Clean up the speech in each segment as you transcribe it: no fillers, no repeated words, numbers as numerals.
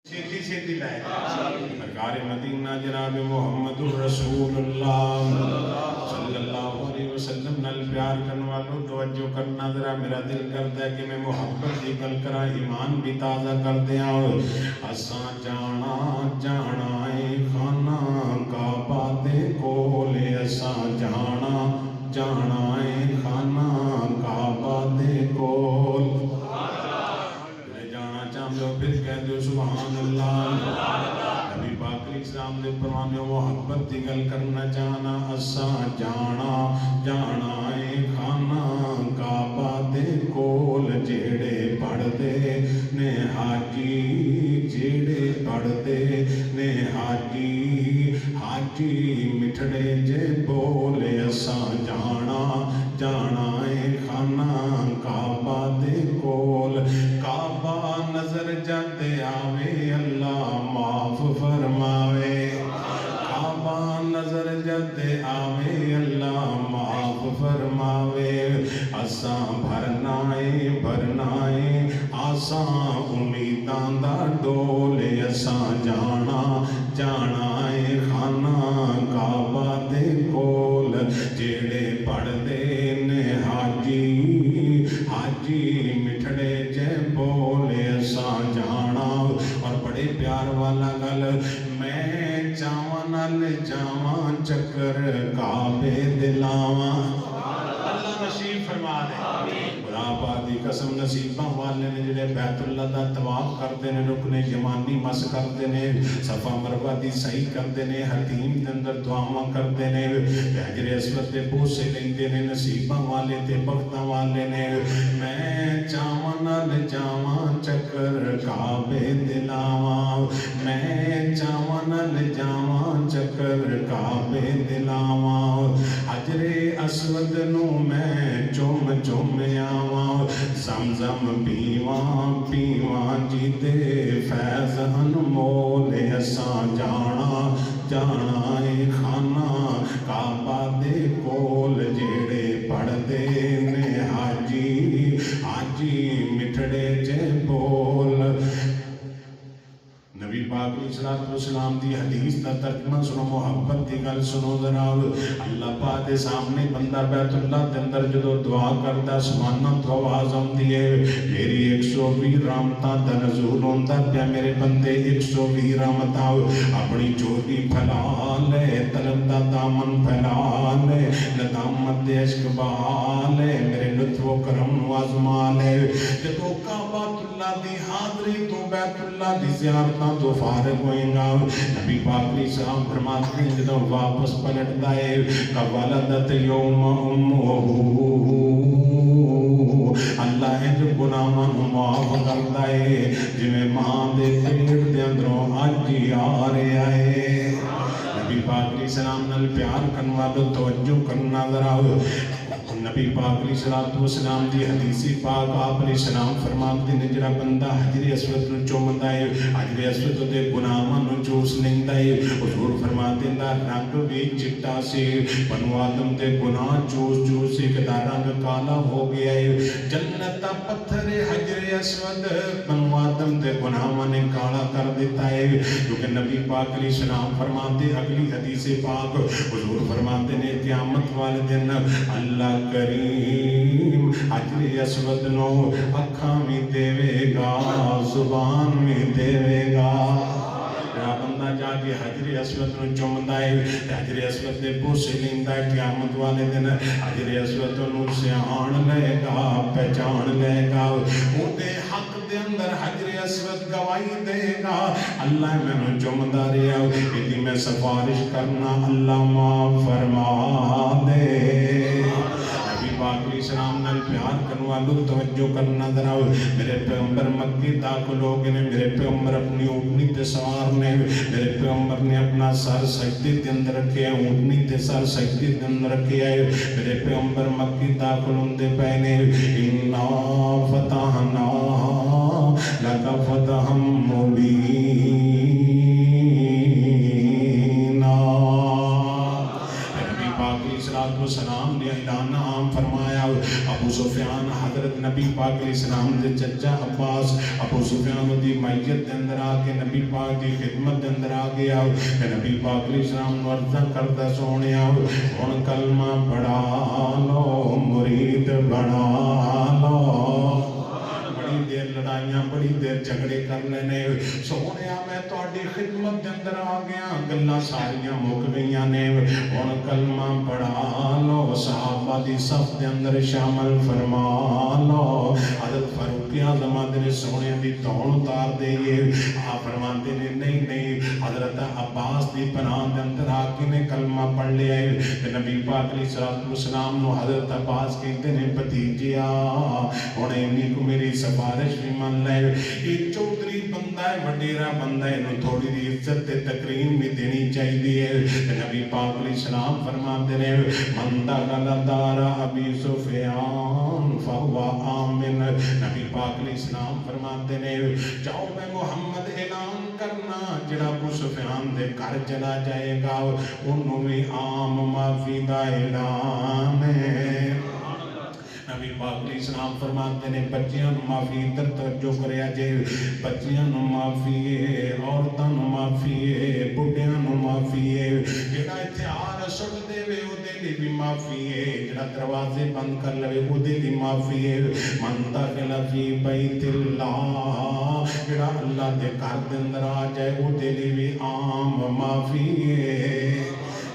چھتی چھتی لائے سرکار مدینہ جناب محمد الرسول اللہ صلی اللہ علیہ وسلم نال پیار کرنے والوں توجہ کرنا ذرا میرا دل کرتا ہے کہ میں محبت دی گل کرا ایمان بھی تازہ کر دیا اساں جانا جانا اے خانہ کعبہ دے کولے اساں جانا جانا اے خانہ کعبہ دے کول جو پھر کہہ دو سبحان اللہ نبی پاک علیہ السلام نے فرمایا محبت دی گل کرنا جانا اساں جانا جانا اے خانہ کعبہ دے کول جیڑے پڑھ دے نے حاجی جیڑے پڑھ دے نے حاجی حاجی مٹھڑے جے بولے اساں جانا جانا اے خانہ کعبہ دے کول کعبہ نظر جاتے آوے اللہ معاف فرماوے کعبہ نظر جاتے آوے اللہ معاف فرماوے اساں بھرنائے آساں امیداں دا ڈولے اساں جانا جانا اے خانہ کعبہ دے کول جیڑے پڑھ دے نے حاجی حاجی مٹھڑے جے بولے اساں جانا اور بڑے پیار والا گل میں چاواں نال جاواں چکر کعبے دلاواں اللہ نصیب فرما دے خدا پاک دی قسم نصیباں والے نے جڑے بیت اللہ دا طواف کرتے نے رکن یمانی مس کرتے نے صفا مروہ دی سعی کرتے نے حتیم دے اندر دعاواں کرتے نے حجر اسود دے بوسے لیندے نے نصیباں والے تے بختاں والے نے میں چاواں نال جاواں چکر کعبے دلاواں میں چاواں نال جاواں چکر کعبے دلاواں حجر اسود نو میں چوم چوم آواں زمزم پیواں پیواں جی دے فیض انمول اساں جانا جانا اے خانہ کعبہ دے کول جیڑے پڑھ دے نے حاجی حاجی مٹھڑے جے بول نبی پاک علیہ السلام دی حدیث دا ترجمہ سنو محبت دی گل سنو ذرا اللہ پاک دے سامنے بندہ بیت اللہ دے اندر جدو دعا کردا سبحانہ تو آواز آندی ہے میری 120 رحمتاں دا نزول ہوندا پیا میرے بندے 120 رحمتاں اپنی چوٹی پھیلا لے طلب دا دامن پھیلا لے ندامت دے عشق بہا لے میرے لطف و کرم نو آزما لے جدو کعبہ اللہ دی حاضری تو بیت اللہ دی زیارتاں تو فارغ ہوئیں گا نبی پاک علیہ السلام فرماتے ہیں جدو واپس پلٹ دائے کولدت یوم اللہ ہے جو گناہاں معاف کر دائے جو ماں دے پیٹ دے اندروں آج ہی آ رہے آئے نبی پاک علیہ السلام نال پیار کرنا دو توجہ کرنا ذرا نبی پاک علیہ السلام دی حدیثی پاک آپ علیہ السلام فرماتے ہیں جڑا بندہ حجر اسود نو چومدا ہے حجر اسود دے گناہاں نو چوس لیندا ہے حضور فرماتے ہیں دا رنگ بھی چٹا سی بنو آدم دے گناہ چوس چوس سے دا رنگ کالا ہو گیا ہے جنت دا پتھر حجر اسود بنو آدم دے گناہاں نے کالا کر دیتا ہے کیونکہ نبی پاک علیہ السلام فرماتے اگلی حدیث پاک حضور فرماتے ہیں قیامت والے دن اللہ کریم حجر اسود نو اکھاں بھی دے گا زبان بھی دے گا بندہ جا کے حجر اسود نو چومدا ہے حجر اسود دے بوسے لیندا ہے قیامت والے دن حجر اسود نو سیان لے گا پہچان لے گا او دے حق دے اندر حجر اسود گواہی دے گا اللہ میں چومدا رہیا ایدی میں سفارش کرنا اللہ معاف فرما دے پاک علیہ السلام نال پیار کرنے والوں توجہ کرنا ذرا میرے پیغمبر مکی داخل ہو گئے میرے پیغمبر اپنی اونٹنی تے سوار نے میرے پیغمبر نے اپنا سر سجدے دے اندر رکھے اونٹنی تے سر سجدے دے اندر رکھے آئے میرے پیغمبر مکی داخل ہوندے پے نے انا فتحنا لک فتحا مبینا السلام نے اعلان عام فرمایا ابو سفیان حضرت نبی پاک پاک علیہ السلام دے چچا عباس ابو سفیان دی میت دے اندر آ کے نبی پاک دی خدمت دے اندر آ گیا کہ نبی پاک علیہ السلام نو عرض کردا سونیا ہن کلمہ پڑھا لو مرید بنا لو بڑی دیر لڑائیاں بڑی دیر جھگڑے کر لینے سونیا میں تہاڈی خدمت دے اندر آ گیا گلاں ساریاں مک گئیاں نے ہن کلمہ پڑھا لو صحابہ دی صف دے اندر شامل فرما لو حضرت فاروق اعظم دے سونے دی تون اتار دئیے آپ فرماتے نے نہیں نہیں حضرت عباس دی پناہ دے اندر آ کے نے کلمہ پڑھ لیا ہے نبی پاک علیہ السلام نو حضرت عباس کہتے نے بھتیجیا ہن اینی کو میری سفارش بھی من لے یہ چودھری بندہ ہے وڈیرا بندہ ہے انہوں تھوڑی دی عزت تے تکریم بھی دینی چاہیے نبی پاک علیہ السلام فرماتے نے من دخل دار ابی سفیان فہو آمن نبی پاک علیہ السلام فرماتے نے جاؤ میں محمد اعلان کرنا جڑا ابو سفیان دے گھر چلا جائے گا انہوں بھی عام معافی دا اعلان ہے نبی پاک علیہ السلام فرماتے نے بچیاں نو معافی در توجہ کریا جے بچیاں نو معافی ہے عورتاں نو معافی ہے بڈھیاں نو معافی ہے جڑا اتھار سٹ دے وے او دے لی بھی معافی ہے جڑا دروازے بند کر لے او دے لی معافی ہے من دخل فی بیت اللہ جڑا اللہ دے گھر دے اندر آ جائے او دے لی بھی عام معافی ہے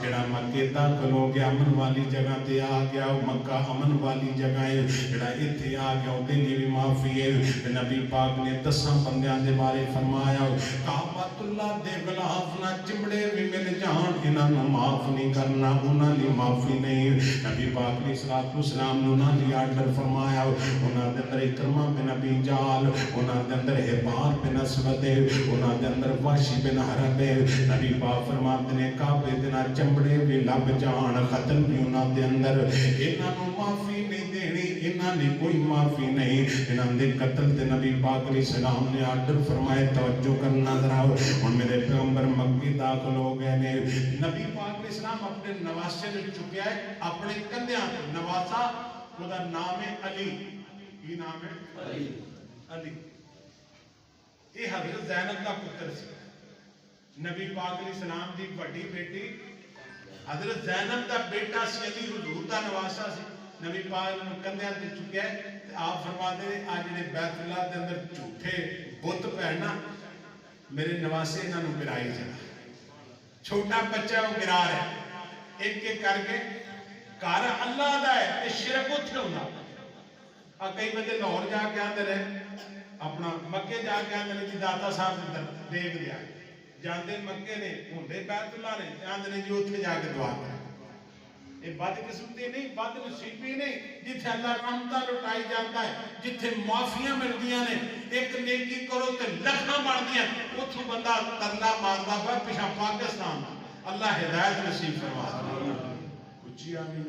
جڑا مکے داخل ہو گیا امن والی جگہ تے آ گیا مکہ امن والی جگہ ہے جڑا ایتھے آ گیا او دے بھی معافی ہے نبی پاک نے 10 بندیاں دے بارے فرمایا کعبۃ اللہ دے غلاف نہ چمڑے بھی مل جان انہاں نوں معاف نہیں کرنا انہاں دی معافی نہیں نبی پاک نے السلام نے انہاں دی آرڈر فرمایا انہاں دے اندر اکرمہ بن ابی جہل انہاں دے اندر حبار بن اسود انہاں دے اندر وحشی بن حرب نبی پاک فرماتے نے کعبے دے نال بڑے بھی لب جان قتل بھی انہاں دے اندر انہاں نوں معافی نہیں دینی انہاں دی کوئی معافی نہیں انہاں دے قتل تے نبی پاک علیہ السلام نے آرڈر فرمائے توجہ کرنا ذرا ہن میرے پیغمبر مکی داخل ہو گئے نے نبی پاک علیہ السلام اپنے نواسے نے چکیا ہے اپنے کندھیاں تے نواسا او دا نام ہے علی کی نام ہے علی یہ حضرت زینب دا پتر سی نبی پاک علیہ السلام دی بڑی بیٹی حضرت زینب دا بیٹا سی علی حضور دا نواسا سی نبی پاک نے کندھیاں تے چکیا ہے آپ فرماتے ہیں آج نے بیت اللہ دے اندر جھوٹے بت پہنا میرے نواسے انہاں نوں گرائی جانا چھوٹا بچہ وہ گرا رہا ہے ایک ایک کر کے گھر اللہ دا ہے تے شرک اوتھے ہوندا کئی بندے لاہور جا کے آندے رہے اپنا مکے جا کے آندے نے جی داتا صاحب دیکھ لیا جاندے مکے نے ہوندے بیت اللہ نے آندے نے جی اوتھے جا کے دعا کرے یہ بد قسمتی نہیں بد نصیبی نہیں جتھے اللہ رحمتہ لٹائی جاتا ہے جتھے معافیاں ملدیاں نے ایک نیکی کرو تے لکھاں بڑھدیاں اوتھوں بندہ ترلا ماردا پیا پیچھے پاکستان اللہ ہدایت نصیب فرما کچھ آمین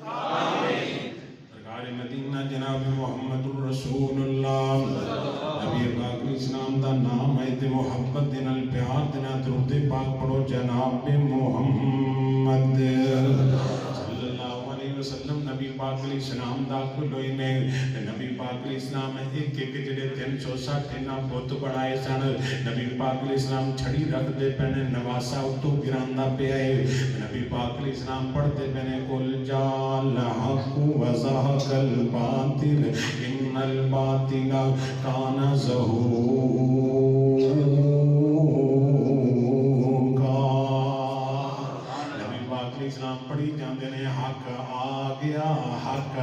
سرکار مدینہ جناب محمد الرسول اللہ نبی پاک علیہ السلام دا نام ہے تے محبت دے نال پیار دے نال درود پاک پڑھو جناب محمد وسلم نبی پاک علیہ السلام داخل ہوئے نے نبی پاک علیہ السلام ایک ایک جڑے 360 انہاں بت بنائے سن نبی پاک علیہ السلام چھڑی رکھ دے پہنے نواسا اتو گراندا پیا ہے نبی پاک علیہ السلام پڑھتے پہنے قل جال حق وزہق الباطل ان الباطل کان زہوقا نبی پاک علیہ السلام پڑھی جاندے نے حق آ گیا حق آ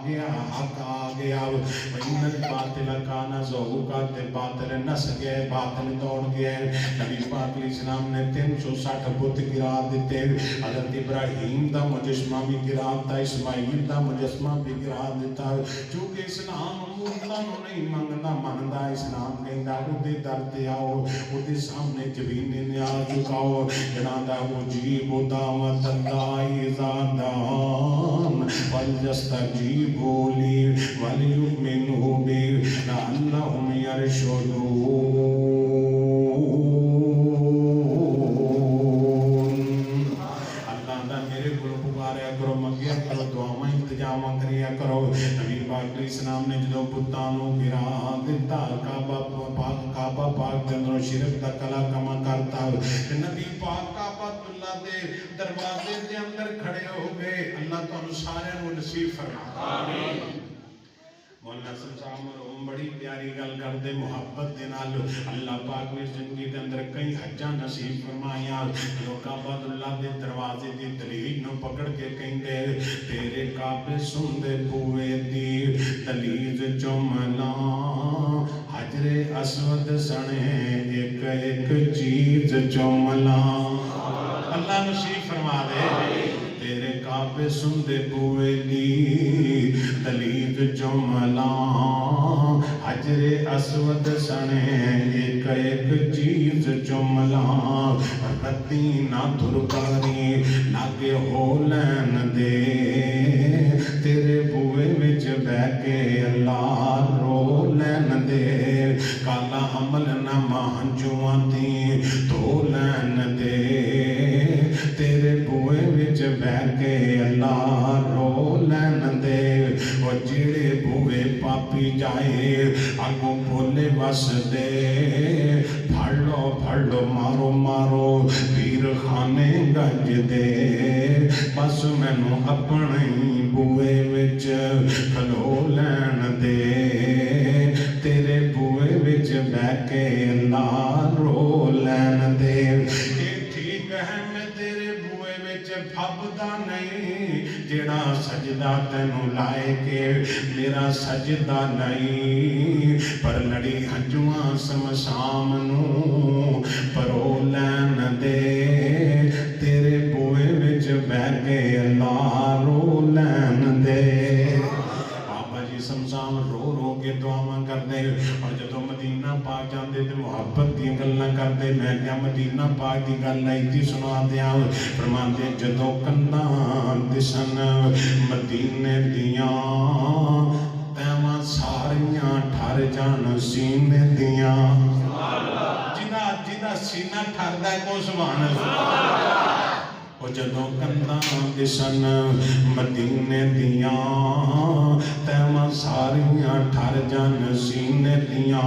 گیا حق آ گیا وَإِنَّ الْبَاطِلَ كَانَ زَهُوقًا تے باطل نس گئے باطل دوڑ گئے نبی پاک علیہ السلام نے 360 بت گرا دیتے حضرت ابراہیم دا مجسمہ بھی گرا دیتا اسماعیل دا مجسمہ بھی گرا دیتا چونکہ اسلام مورتاں نوں نہیں منگدا مندا اسلام کہندا اودے در تے آؤ اودے سامنے جبین نیاز چکاؤ جنہاں دا مجیب دعوت الداعی اذا دعان فلیستجیبوا لی ولیؤمنوا بی لعلہم یرشدون اللہ دا میرے کو پکاریا کرو منگیا کرو دعاواں انتظام کریا کرو نبی پاک علیہ السلام نے جدوں بتاں نوں شرک دا کلا کما کرتا نبی پاک کعبۃ دے دروازے دے اندر کھڑے ہو گئے اللہ تانوں سارے نوں نصیب فرما آمین مولانا صاحب مرحوم بڑی پیاری گل کردے محبت دے نال اللہ پاک نے زندگی دے اندر کئی حجاں نصیب فرمائیاں لوگ کعبۃ اللہ دے دروازے دی دلیل نو پکڑ کے کہندے تیرے کعبے سندے بوئے دی دلیل چملا حجر اسود سنے ایک ایک چیز چملا اللہ نصیب فرما دے تیرے کعبے سندے بوئے دی دلیل چملا حجر اسود سنے ایک ایک چیز چملا رتی نہ دھرکاری لاگے ہو لین دے تیرے بوئے وچ بہ کے اللہ رو لین دے کالا عمل نامہ ہنجواں دی دھو لین دے تیرے بوئے وچ بہ کے اللہ رو لین دے وہ جڑے بوئے پاپی جائے آگوں بولے وس دے پھڑ لو مارو مارو پیر خانے گنج دے بس مینوں اپنی بوئے وچ کھلو لین دے تیرے بوئے وچ بہ کے اللہ رو لین دے یہ ٹھیک ہے میں تیرے بوئے وچ پھبدا نہیں جڑا سجدہ تینوں لائے کے میرا سجدہ نہیں پر لڑی ہنجواں سمسام نو پرو لین دے تیرے بوئے وچ بہ کے اللہ رو لین دے بابا جی سمسام رو رو کے دعاواں کردے اور جدوں مدینہ پاک جاندے تے محبت دی گلاں کردے میں کیا مدینہ پاک دی گل ایتھی سنا دیاں فرماندے جدوں کناں دسن مدینے دیاں تیواں ساریاں ٹھر جان سینے دیاں جدا سینہ ٹھردا ہے کو سبحان اللہ وہ جدوں کناں دسن مدینے دیاں تیواں ساریاں ٹھر جان سینے دیاں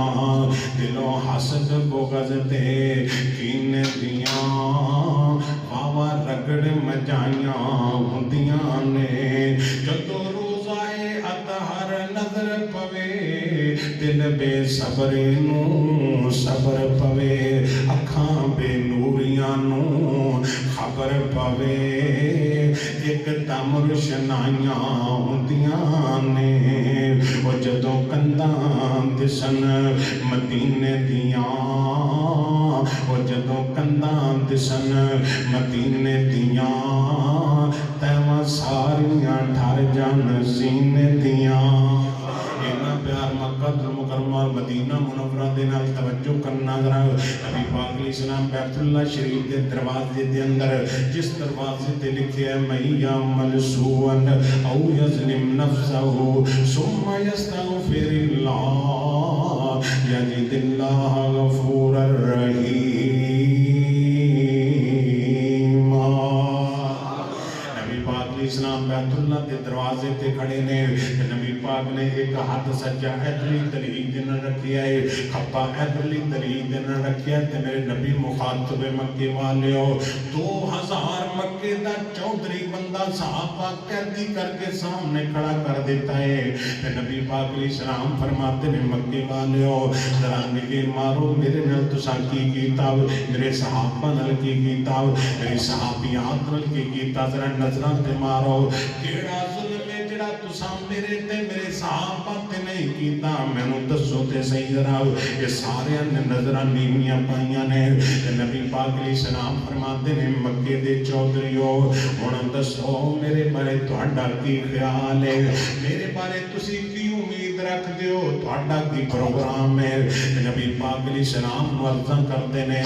دلوں حسد بغض تے کینے دیاں واوا رگڑ مجائیاں ہوندیاں نے جدوں روزائے اطہر نظر پوے دل بے صبری نو صبر پوے اکھاں بے نوریاں نو خبر پوے ایک دم روشنائیاں ہوندیاں نے وہ جدوں کنداں دسن مدینے دیاں وہ جدوں کنداں دسن مدینے دیاں تیواں ساریاں ٹھر جان سینے دیاں اتنا پیار مکہ المکرمہ مدینہ منورہ دے نال توجہ کرنا ذرا نبی پاک علیہ السلام بیت اللہ شریف دے دروازے دے اندر جس دروازے تے لکھیا ہے من یعمل سوءا او یظلم نفسہ ثم یستغفر اللہ یجد اللہ غفورا رحیما اسلام بیت اللہ دے دروازے تے کھڑے نے نبی پاک نے ایک ہاتھ سجا ادھرلی طریق دن رکھیا ہے کھپا ادھرلی طریق دن رکھیا تے میرے نبی مخاطب مکے والیو 2000 مکے دا چودھری بندہ صحابہ قیدی کر کے سامنے کھڑا کر دیتا ہے تے نبی پاک علیہ السلام فرماتے ہیں مکے والیو ذرا نگاہ مارو میرے نال تساں کی کیتا میرے صحابہ نال کی کیتا میری صحابیات نال کی کیتا ذرا نظراں تے مارو کیڑا ظلم ہے جڑا تساں میرے تے میرے صحابہ تے نہیں کیتا مینوں دسو تے صحیح ذرا یہ سارے نے نظراں نیویاں پائیاں نے نبی پاک علیہ السلام فرماتے ہیں مکے دے چودھریو ہن دسو میرے بارے تہاڈا کی خیال ہے میرے بارے تسی کی امید رکھ دیو تہاڈا کی پروگرام ہے نبی پاک علیہ السلام عرض کرتے نے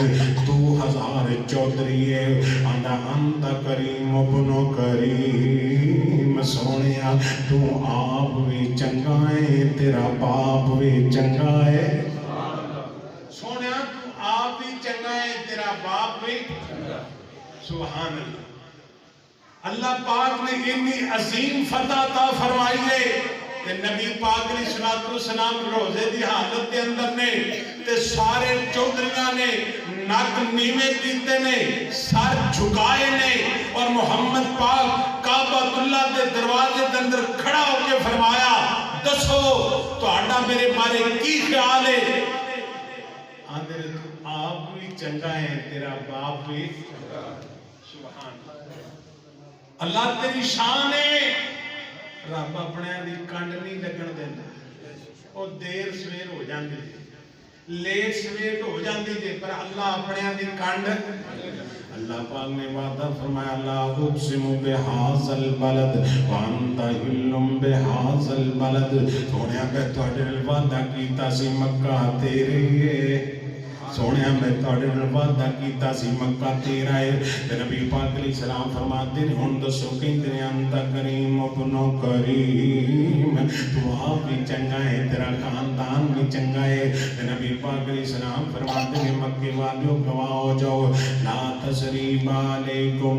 2000 چودھری ہے آندا انت کریم ابن کریم سونیا تو آپ بھی چنگا ہے تیرا باپ بھی چنگا ہے سونیا تو آپ بھی چنگا ہے تیرا باپ بھی سبحان اللہ اللہ پاک نے اتنی عظیم فتح عطا فرمائی ہے تے نبی پاک علیہ الصلوۃ والسلام روزے دی حالت دے اندر نے تے سارے چودھریاں نے نک نیویں کیتے نے سر جھکائے نے اور محمد پاک کعبۃ اللہ دے دروازے دے اندر کھڑا ہو کے فرمایا دسو تہاڈا میرے بارے کی خیال ہے؟ آندے تو آپ بھی چنگا ہے تیرا باپ بھی سبحان اللہ تیری شان ہے رب اپنے دی کنڈ نہیں لگن دینا وہ دیر سویر ہو جاندی لیٹ سویر ہو جاندی جے پر اللہ اپنے دی کنڈ اللہ پاک نے وعدہ فرمایا لا اقسم بہذا البلد وانت حل بہذا البلد سونیا میں تواڈے نال وعدہ کیتا سی مکہ تیرے سونیا میں تواڈے نال وعدہ کیتا سی مکہ تیرا ہے تے نبی پاک علیہ السلام فرماتے ہیں ہن دسو کہندے نے انت کریم ابن کریم تو آپ بھی چنگا ہے تیرا خاندان بھی چنگا ہے تے نبی پاک علیہ السلام فرماتے ہیں مکے والوں گواہ ہو جاؤ لا تسریب علیکم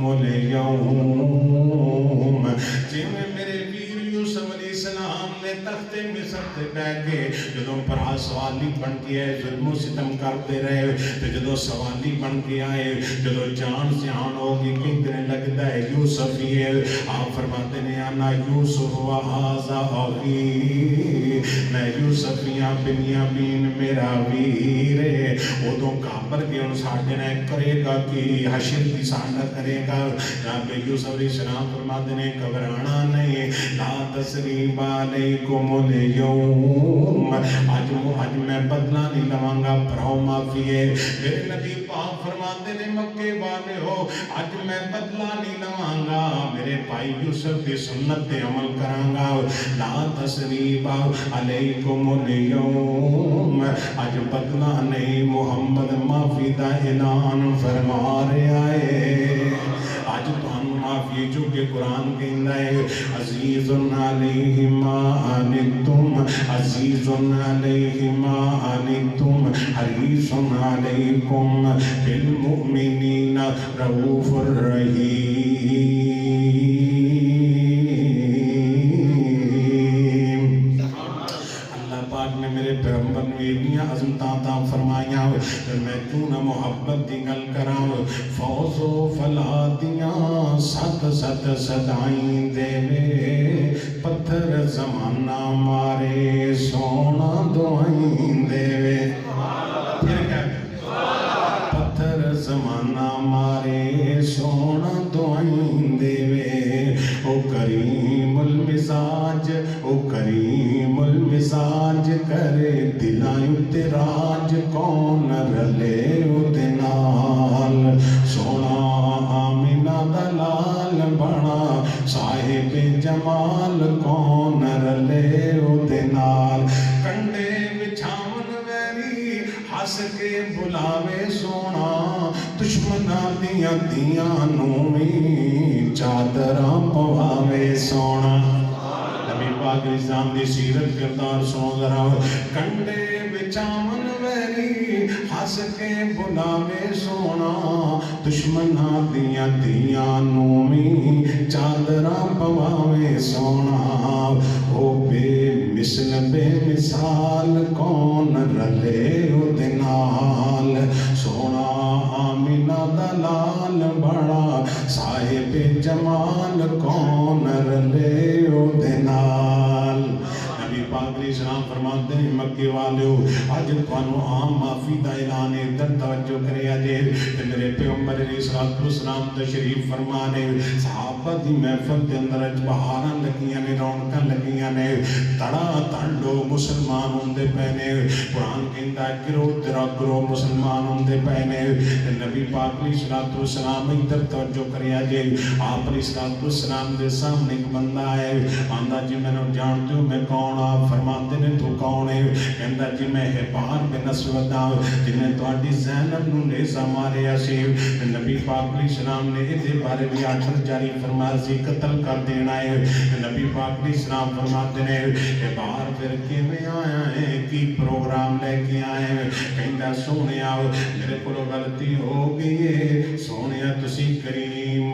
الیوم جی میں میرے ویر یوسف علیہ السلام نے تخت مصر تے بیٹھ کے جدوں پرا سوالی بن کے آئے ظلم و ستم کرتے رہے تے جدوں سوالی بن کے آئے جدوں جان سیان ہوگی کتنے لگتا ہے یوسف ہی ہے آپ فرماتے ہیں انا یوسف و ھذا اخی میں یوسف یا بنیامین میرا ویر ہے ادوں کابر کے ان ساڈے نے کرے گا کہ حشر کی سانڈا کرے گا جناب یوسف علیہ السلام فرماتے ہیں گھبرانا نہیں لا تسریب علیکم الیوم آج میں بدلہ نہیں لواں گا پراؤ معافی ہے میرے نبی پاک فرماتے ہیں مکے والے ہو آج میں بدلہ نہیں لواں گا میرے بھائی یوسف کی سنت پہ عمل کراں گا لا تسریب علیکم الیوم آج بدلہ نہیں محمد معافی دا اعلان فرما رہا ہے آج تو ہم معافی جو کہ قرآن کہندا ہے عزیز علیہ ما عنتم عزیز علیہ ما عنتم حریص علیکم بالمؤمنین رؤوف الرحیم نے میرے پیغمبر نے اتنی عظمتاں عطا فرمائیاں میں کیوں نہ محبت دی گل کراں فوز و فلاح دیاں ست ست صدائیں دے پتھر زمانہ مارے سونا دعائیں دے پھر کیا پتھر زمانہ مارے سونا دعائیں دے او کریم المزاج او کریم المزاج کرے دلائیں تراج کون رلے او دنال سونا آمینہ دلال بڑا صاحب جمال کون رلے او دنال کنڈے بچھاون ویری ہس کے بلاوے سونا دشمنہ دیاں دیاں نویں چادراں پواوے سونا نبی پاک اسلام دی سیرت کردار سنو ذرا کنڈے بچاون ویری ہس کے بلاوے سونا دشمنہ دیاں دیاں نویں چادراں پواوے سونا او بے مثل بے مثال کون رلے او دنال سونا آمینہ دلال بڑا صاحب جمال کون رلے او دنال نبی پاک علیہ السلام فرماتے ہیں مکے والے آج تھانو عام معافی دا اعلان ادھر توجہ کرے آجے میرے پیغمبر علیہ السلام تشریف فرمانے صحابہ دی محفل کے اندر اج بہاراں لگیاں نے رونقاں لگیاں نے تڑا تڑو مسلمان ہوندے پہنے قرآن کہندا ہے گرو تیرا گرو مسلمان ہوندے پہنے نبی پاک علیہ السلام ادھر توجہ کرے آجے آپ علیہ السلام دے سامنے ایک بندہ ہے آندہ جی میں نے جانتے ہوں میں کون آپ فرماتے نے تو کون ہے کہندا جی میں حبار بن اسود جنہیں تواڈی زینب نو نیزہ مارے اسیب نبی پاک علیہ السلام نے اس بارے بھی آرڈر جاری فرمایا سی قتل کر دینا ہے نبی پاک علیہ السلام فرماتے نے حبار پھر کیویں آیا ہے کی پروگرام لے کے آئے کہندا سونیا میرے کولوں غلطی ہو گئی ہے سونیا تسی کریم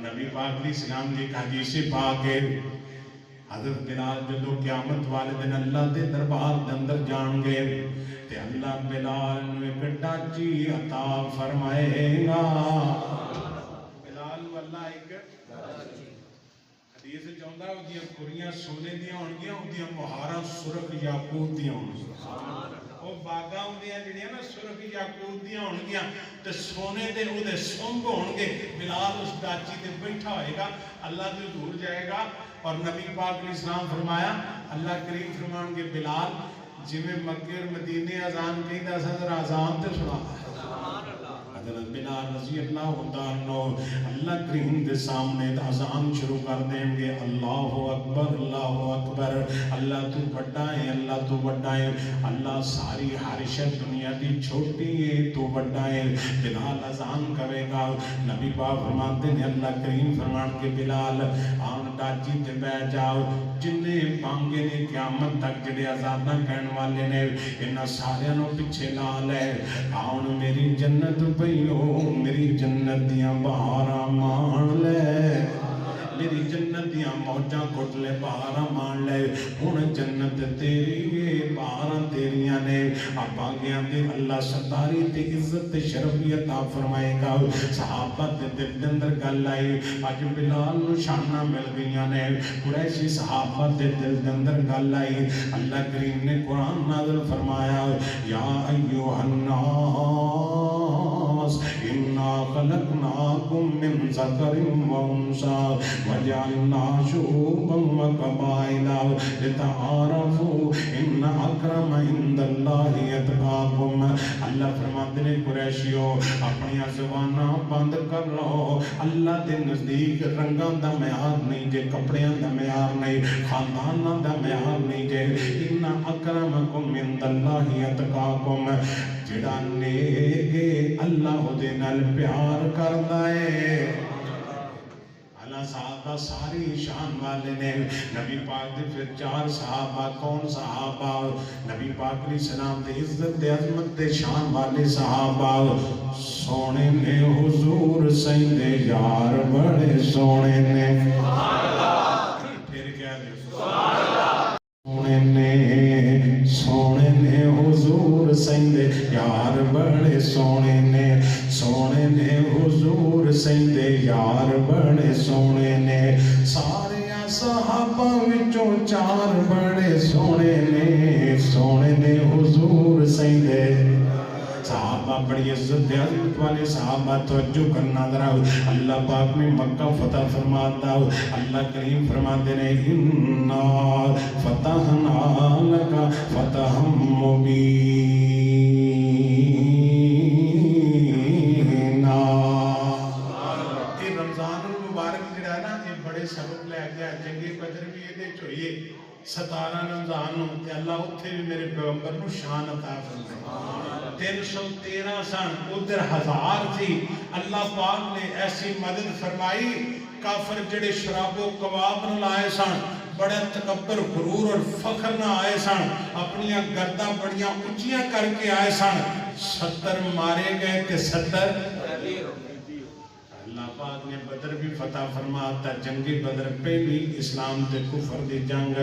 نبی پاک علیہ السلام دی حدیث پاک ہے حضرت بلال جدو قیامت والے دن اللہ دے دربار دے اندر جان گے تے اللہ بلال نو ایک ڈاچی عطا فرمائے گا بلال نو اللہ ایک حدیث چاہتا ہے وہ کڑیاں سونے دیا ہونگیاں وہ مہارا سرخ یاقوت دیا ہونگیاں وہ باغاں ہوندیاں جڑیاں نا سرخ یاقوت دیاں ہونگیاں تے سونے دے او دے سنگ ہونگے بلال اس ڈاچی تے بیٹھا ہوئے گا اللہ دے دور جائے گا اور نبی پاک علیہ السلام فرمایا اللہ کریم فرمان کے بلال جی میں مکہ اور مدینے اذان کہیں دا صدر اذان تے سنا حضرت بلال رضی اللہ عنہ اللہ کریم دے سامنے اذان شروع کر دیں گے اللہ اکبر اللہ تو بڑا ہے اللہ تو بڑا ہے اللہ ساری حارشت دنیا دی چھوٹی ہے تو بڑا ہے بلال اذان کرے گا نبی پاک فرماتے ہیں اللہ کریم فرمان کے بلال آن ڈاچی تے بیٹھ جاؤ جننے پانگے نے قیامت تک جڑے آزادہ کہنے والے نے انہاں سارے نو پیچھے لا لے آن میری جنت پئیو میری جنت دیاں بہاراں مان لے میری جنت دیاں موجاں کٹ لے بہاراں مان لے ہن جنت تیری ہے بہاراں تیریاں نے اب آگیاں دے اللہ ستاری تے عزت تے شرفیت عطا فرمائے گا صحابہ دے دل دے اندر گل آئی اج بلال نو شاناں مل گئیاں نے قریشی صحابہ دے دل دے اندر گل آئی اللہ کریم نے قرآن نازل فرمایا یا ایھا الناس انا خلقناکم من ذکر و انثی وجعلنا شعوبا وقبائل لتعارفوا ان اکرم عند اللہ اتقاکم اللہ فرماتے ہیں قریشیو اپنی زباناں بند کر لو اللہ دے نزدیک رنگاں دا معیار نہیں جے کپڑیاں دا معیار نہیں خانداناں دا معیار نہیں جے ان اکرمکم عند اللہ اتقاکم جڑا نیک اللہ دے نال پیار کردا ہے صحابہ ساری شان والے نے نبی پاک دے پھر چار صحابہ کون صحابہ نبی پاک علیہ السلام دے عزت دے عظمت دے شان والے صحابہ سونے نے حضور سیندے یار بڑے سونے نے پھر کیا دے سونے نے حضور سیندے یار بڑے سونے نے حضور سیندے یار بڑے سونے نے سارے صحابہ وچوں چار بڑے سونے نے حضور سیندے صحابہ بڑی عزت عظمت والے صحابہ توجہ کرنا ذرا اللہ پاک نے مکہ فتح فرماتا اللہ کریم فرماتے ہیں انا فتحنا لک فتحا مبینا یہ رمضان المبارک جڑا ہے نا یہ بڑے سبق لے گیا جنگ بدر بھی یہ چوئیے 17 رمضان تے اللہ اتھے بھی میرے پیغمبر نو شان عطا فرمائے 313 سن ادھر 1000 تھی اللہ پاک نے ایسی مدد فرمائی کافر جڑے شراب و کباب نہ لائے سن بڑے تکبر غرور اور فخر نہ آئے سن اپنی گردہ بڑیاں اونچیاں کر کے آئے سن 70 مارے گئے تے 70 اللہ پاک نے بدر بھی فتح فرماتا جنگ بدر پہلی اسلام تے کفر دی جنگ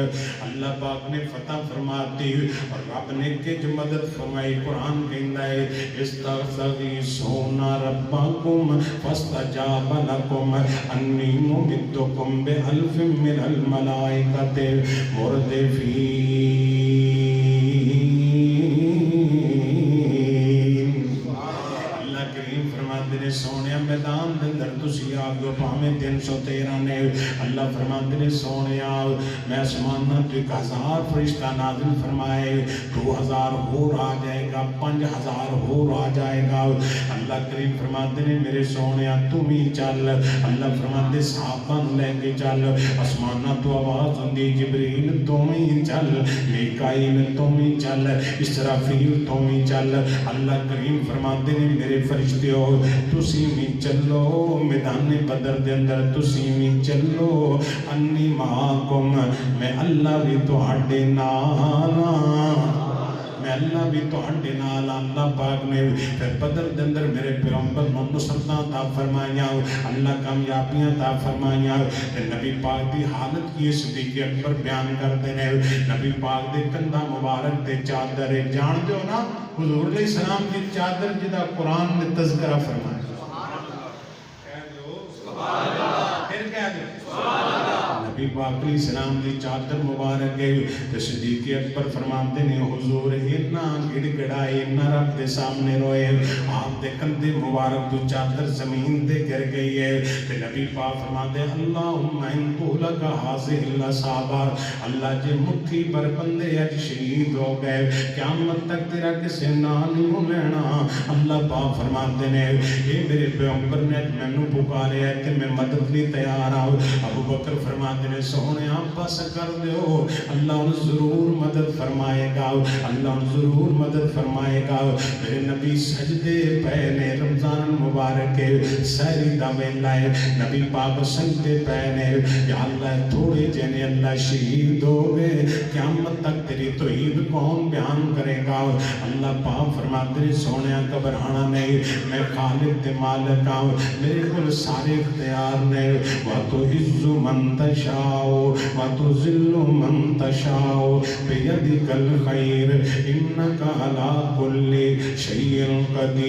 اللہ پاک نے فتح فرماتی اور رب نے کچھ مدد فرمائی قرآن کہندا ہے استغیثون ربکم فاستجاب لکم انی ممدکم بألف من الملائکۃ مردفین سونے میدان دندر تسی آگو پامے 313 نے اللہ فرماتے نے سونے آگ میں اسمانہ تو 1000 فرشتہ نازل فرمائے 2000 ہور آ جائے گا 5000 ہور آ جائے گا اللہ کریم فرماتے نے میرے سونے آگ تم ہی چل اللہ فرماتے صحابہ لے کے چل اسمانہ تو آواز ہوندی جبریل تم ہی چل میکائیل تم ہی چل اسرافیل تم ہی چل اللہ کریم فرماتے نے میرے فرشتے ہو تسی بھی چلو میدان بدر دے اندر تسی بھی چلو انی معاکم میں اللہ بھی تہاڈے نال میں اللہ بھی تہاڈے نال اللہ پاک نے پھر بدر دے اندر میرے پیغمبر نوں نصرتاں عطا فرمائیاں اللہ کامیابیاں عطا فرمائیاں تے نبی پاک دی حالت کی صدیق اکبر بیان کردے نے نبی پاک دے کندھاں مبارک تے چادر جان دیو نا حضور علیہ السلام دی چادر جدا قرآن نے تذکرہ فرمایا کہہ دو سبحان اللہ پھر کہہ دو سبحان اللہ نبی پاک علیہ السلام دی چادر مبارک ہے تے صدیق اکبر فرماتے نے حضور اتنا گڑ گڑائے اتنا رب دے سامنے روئے آپ دے کندھے مبارک تو چادر زمین تے گر گئی ہے تے نبی پاک فرماتے اللہم ان طولک حاضر اللہ صحابہ اللہ جے مٹھی پر بندے اج شہید ہو گئے قیامت تک تیرا کسے نام نہیں لینا اللہ پاک فرماتے نے اے میرے پیغمبر نے مینوں پکارے ہے کہ میں مدد لی تیار ہوں ابو بکر فرماتے نے سونے آپ بس کر دیو اللہ ان ضرور مدد فرمائے گا اللہ ان ضرور مدد فرمائے گا میرے نبی سجدے پہنے رمضان مبارک سہری دا ویلا ہے نبی پاک سجدے پہنے یا اللہ تھوڑے جنے اللہ شہید ہو گئے قیامت تک تیری توحید کون بیان کرے گا اللہ پاک فرماتے سونے گھبرانا نہیں میں خالق تے مالک ہوں میرے کل سارے اختیار نے وَتُعِزُّ مَن تَشَاءُ وَتُذِلُّ مَن تَشَاءُ بِيَدِكَ الْخَيْرُ إِنَّكَ عَلَى كُلِّ شَيْءٍ قَدِيرٌ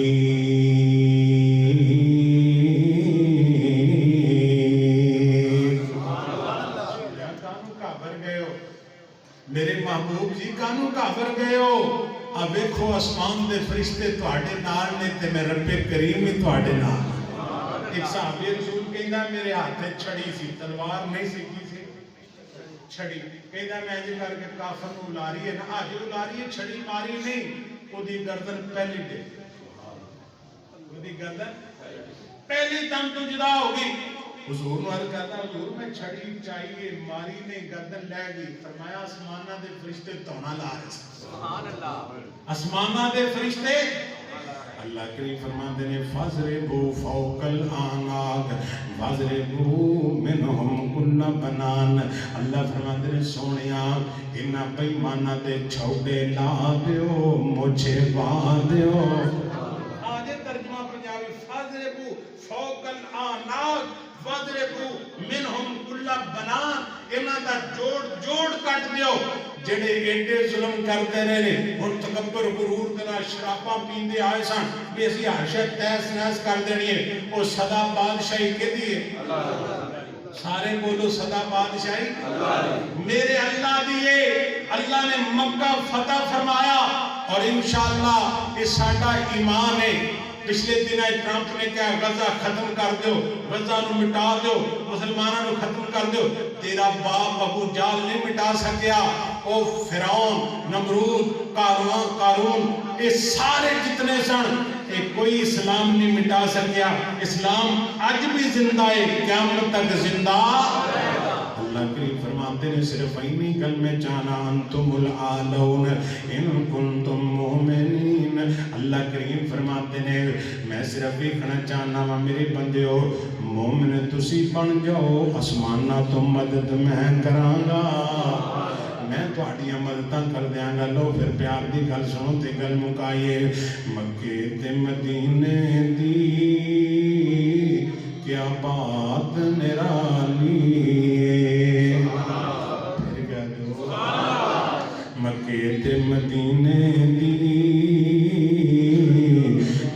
میرے محبوب جی کانوں کافر گئے ہو اب دیکھو آسمان دے فرشتے تواڈے نال نے تے میں رب کریم ہی تواڈے نال ایک صحابی رسول کہندا میرے ہاتھ تے چھڑی سی تلوار نہیں سی کی سی چھڑی کہندا میں انج کر کے کافر نوں لاری ہے نا اج لاری ہے چھڑی ماری نہیں اودی گردن پہلی دے اودی گردن پہلی دم تو جدا ہو گئی حضور نے عرض کہتا حضور میں چھڑی چاہیے ماری نہیں گردن لے گئی فرمایا آسمانہ دے فرشتے تونا لا رہے سبحان اللہ آسمانہ دے فرشتے اللہ کریم فرماتے ہیں فَضْرِبُوا فَوْقَ الْأَعْنَاقِ وَضْرِبُوا مِنْهُمْ كُلَّ بَنَانٍ اللہ فرماتے ہیں سونیا انہاں بےایماناں دے چھوڑے لا دیو مجھے وا دیو آجے ترجمہ پنجابی فَضْرِبُوا فَوْقَ الْأَعْنَاقِ وَضْرِبُوا مِنْهُمْ كُلَّ بَنَانٍ انہاں دا جوڑ کٹ دیو جڑے ایڈے ظلم کرتے رہے اور تکبر غرور دنا شراباں پیندے آئے سن بھی اسی حشت تیس نیس کر دینی ہے وہ صدا بادشاہی کے دیئے سارے بولو صدا بادشاہی میرے اللہ دیئے اللہ نے مکہ فتح فرمایا اور انشاءاللہ یہ ساڈا ایمان ہے پچھلے دن ٹرمپ نے کہا غزہ ختم کر دو غزہ نو مٹا دو مسلمانوں نو ختم کر دو تیرا باپ ابو جال نہیں مٹا سکیا او فرعون نمرود قارون یہ سارے جتنے سن کوئی اسلام نہیں مٹا سکیا اسلام آج بھی زندہ ہے قیامت تک زندہ اللہ کریم فرماتے ہیں صرف اینی کلمے چانا انتم العالون ان کنتم مومنین اللہ کریم فرماتے ہیں میں صرف دیکھنا چاہنا وا میرے بندیو مومن تسی بن جاؤ آسمانہ تو مدد میں کرانگا میں تو آڑیاں مدداں کر دیاں گا لو پھر پیار دی گل سنو تے گل مکائیے مکے تے مدینے دی کیا بات نرالی پھر کہہ دو مکے تے مدینے دی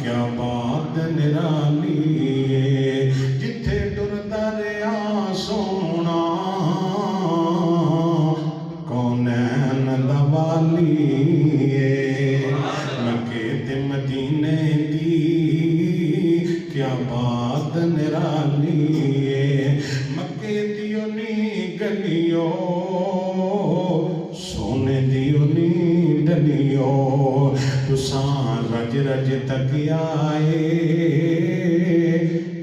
کیا بات نرالی جتھے ڈر دریا سونا کونین دوالی مکے تے مدینے دی کیا بات نرالی مکے دیو نی گلیو سونے دیو نی ڈلیو تسان رج رج تک آئے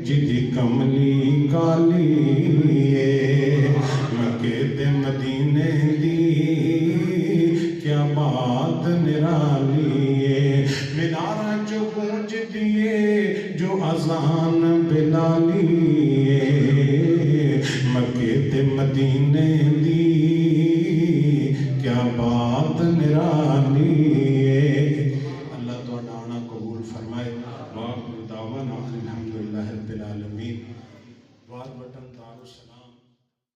جدی کملی کالی مکے تے مدینے دی کیا بات نرالی مینارہ جو گونج دیے جو اذان بلالی مکے تے مدینے دی کیا بات نرالی